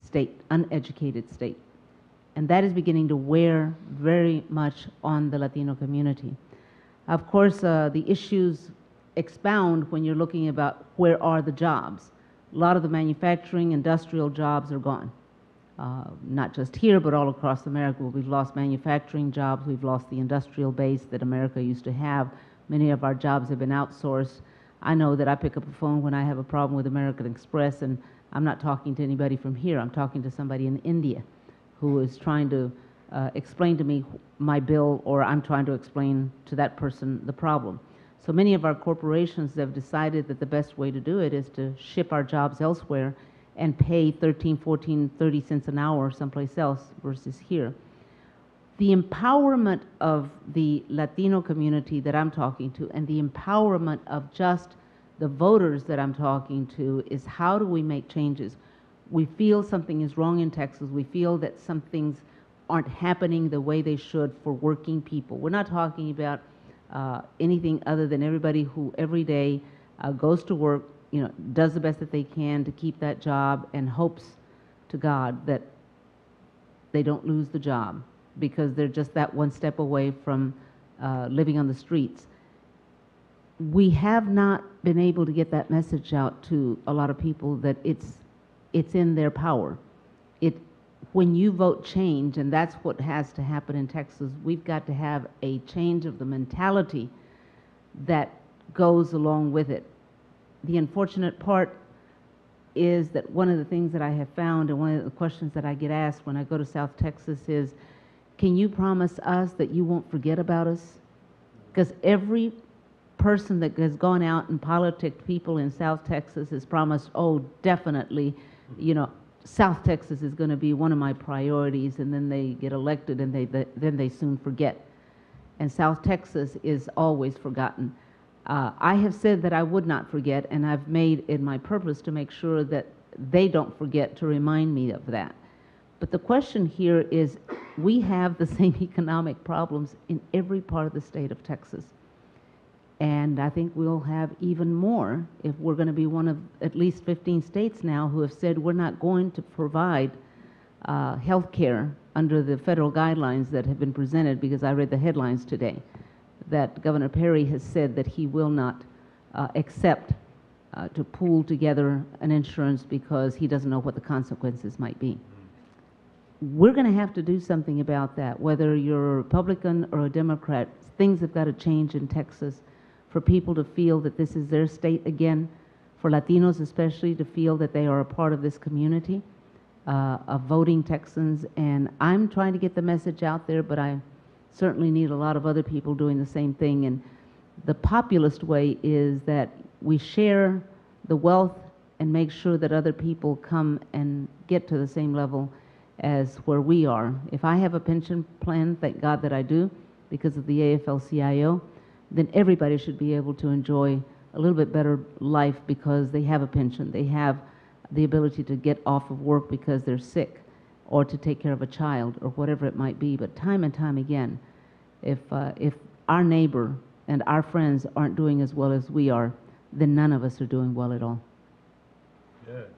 state, uneducated state. And that is beginning to wear very much on the Latino community. Of course, the issues expound when you're looking about where are the jobs. A lot of the manufacturing, industrial jobs are gone. Not just here, but all across America. We've lost manufacturing jobs. We've lost the industrial base that America used to have. Many of our jobs have been outsourced. I know that I pick up a phone when I have a problem with American Express, and I'm not talking to anybody from here. I'm talking to somebody in India who is trying to explain to me my bill, or I'm trying to explain to that person the problem. So many of our corporations have decided that the best way to do it is to ship our jobs elsewhere and pay 13, 14, 30 cents an hour someplace else versus here. The empowerment of the Latino community that I'm talking to, and the empowerment of just the voters that I'm talking to, is how do we make changes? We feel something is wrong in Texas. We feel that some things aren't happening the way they should for working people. We're not talking about anything other than everybody who every day goes to work, does the best that they can to keep that job and hopes to God that they don't lose the job because they're just that one step away from living on the streets. We have not been able to get that message out to a lot of people that it's in their power. When you vote change, and that's what has to happen in Texas, we've got to have a change of the mentality that goes along with it. The unfortunate part is that one of the things that I have found, and one of the questions that I get asked when I go to South Texas is, can you promise us that you won't forget about us? Because every person that has gone out and politicked people in South Texas has promised, oh, definitely, South Texas is going to be one of my priorities, and then they get elected and then they soon forget. And South Texas is always forgotten. I have said that I would not forget, and I've made it my purpose to make sure that they don't forget to remind me of that. But the question here is, we have the same economic problems in every part of the state of Texas. And I think we'll have even more if we're going to be one of at least 15 states now who have said we're not going to provide health care under the federal guidelines that have been presented, because I read the headlines today that Governor Perry has said that he will not accept to pool together an insurance because he doesn't know what the consequences might be. We're going to have to do something about that. Whether you're a Republican or a Democrat, things have got to change in Texas for people to feel that this is their state again, for Latinos especially to feel that they are a part of this community of voting Texans. And I'm trying to get the message out there, but I certainly need a lot of other people doing the same thing. And the populist way is that we share the wealth and make sure that other people come and get to the same level as where we are. If I have a pension plan, thank God that I do, because of the AFL-CIO, then everybody should be able to enjoy a little bit better life because they have a pension. They have the ability to get off of work because they're sick, or to take care of a child, or whatever it might be. But time and time again, if our neighbor and our friends aren't doing as well as we are, then none of us are doing well at all. Good.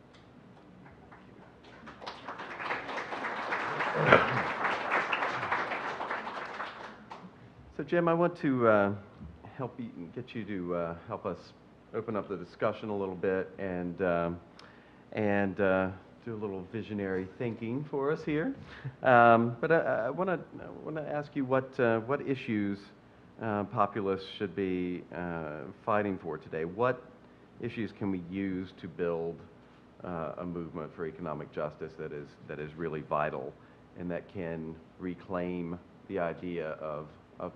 So Jim, I want to get you to help us open up the discussion a little bit and do a little visionary thinking for us here. But I want to ask you what issues populists should be fighting for today. What issues can we use to build a movement for economic justice that is really vital and that can reclaim the idea of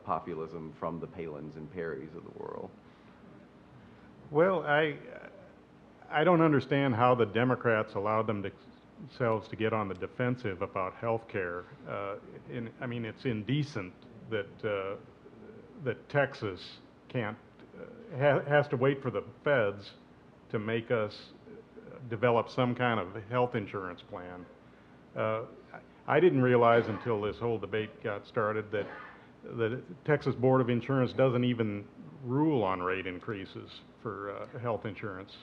populism from the Palins and Perrys of the world? Well, I don't understand how the Democrats allowed themselves to get on the defensive about health care. I mean, it's indecent that that Texas can't has to wait for the feds to make us develop some kind of health insurance plan. I didn't realize until this whole debate got started that the Texas Board of Insurance doesn't even rule on rate increases for health insurance.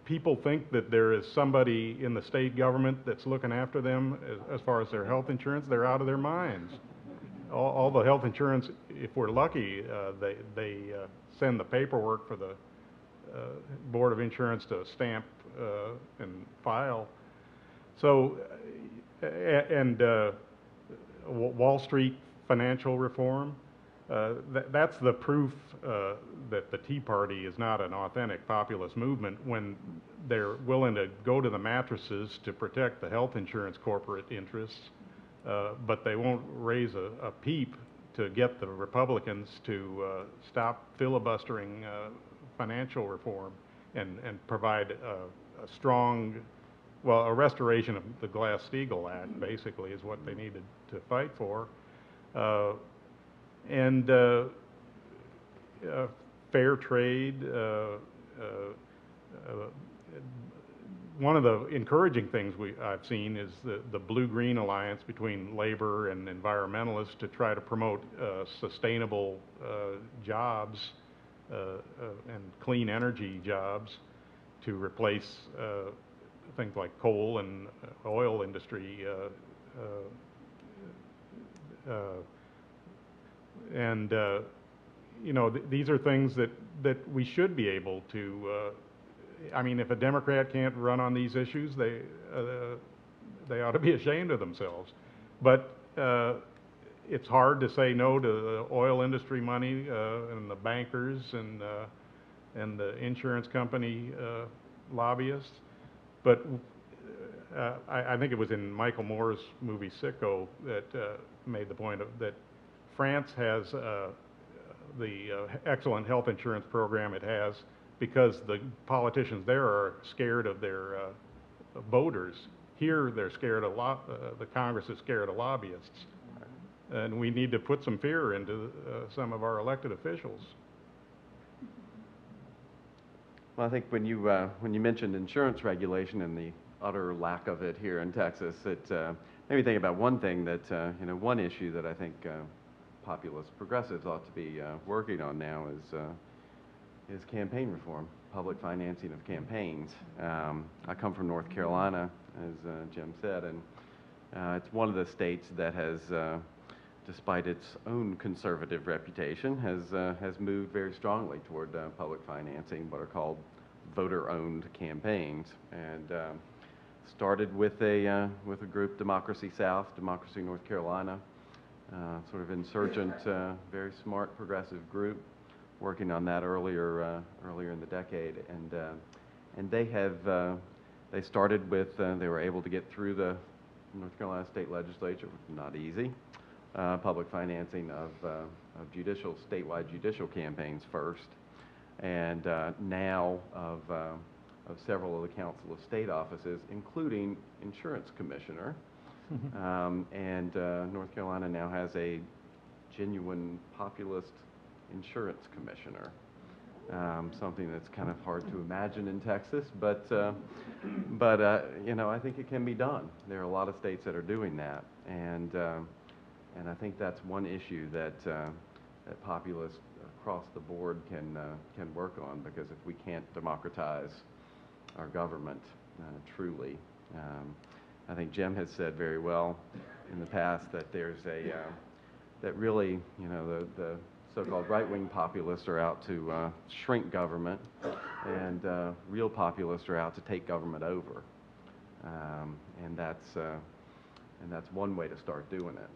people think that there is somebody in the state government that's looking after them as far as their health insurance. They're out of their minds. All the health insurance, if we're lucky, they send the paperwork for the Board of Insurance to stamp and file. So, and Wall Street financial reform, that's the proof that the Tea Party is not an authentic populist movement when they're willing to go to the mattresses to protect the health insurance corporate interests, but they won't raise a peep to get the Republicans to stop filibustering financial reform and provide a strong, well, a restoration of the Glass-Steagall Act, basically, is what they needed to fight for. And fair trade. One of the encouraging things I've seen is the blue-green alliance between labor and environmentalists to try to promote sustainable jobs and clean energy jobs to replace things like coal and oil industry. And you know, these are things that we should be able to. I mean, if a Democrat can't run on these issues, they ought to be ashamed of themselves. But it's hard to say no to the oil industry money and the bankers and the insurance company lobbyists. But I think it was in Michael Moore's movie Sicko that made the point that France has the excellent health insurance program it has because the politicians there are scared of their voters. Here, they're scared of the Congress is scared of lobbyists, and we need to put some fear into some of our elected officials. Well, I think when you mentioned insurance regulation and the utter lack of it here in Texas, it made me think about one thing that you know, one issue that I think populist progressives ought to be working on now is campaign reform, public financing of campaigns. I come from North Carolina, as Jim said, and it's one of the states that has, despite its own conservative reputation, has moved very strongly toward public financing, what are called voter-owned campaigns, and started with a group, Democracy South, Democracy North Carolina, sort of insurgent, very smart progressive group, working on that earlier in the decade, and they started with they were able to get through the North Carolina State Legislature, not easy, public financing of statewide judicial campaigns first, and now of several of the Council of State offices, including insurance commissioner. And North Carolina now has a genuine populist insurance commissioner, something that's kind of hard to imagine in Texas, but you know, I think it can be done. There are a lot of states that are doing that, and I think that's one issue that populists across the board can work on, because if we can't democratize our government truly, I think Jim has said very well in the past that there's that really, you know, the so-called right-wing populists are out to shrink government, and real populists are out to take government over, and that's one way to start doing it.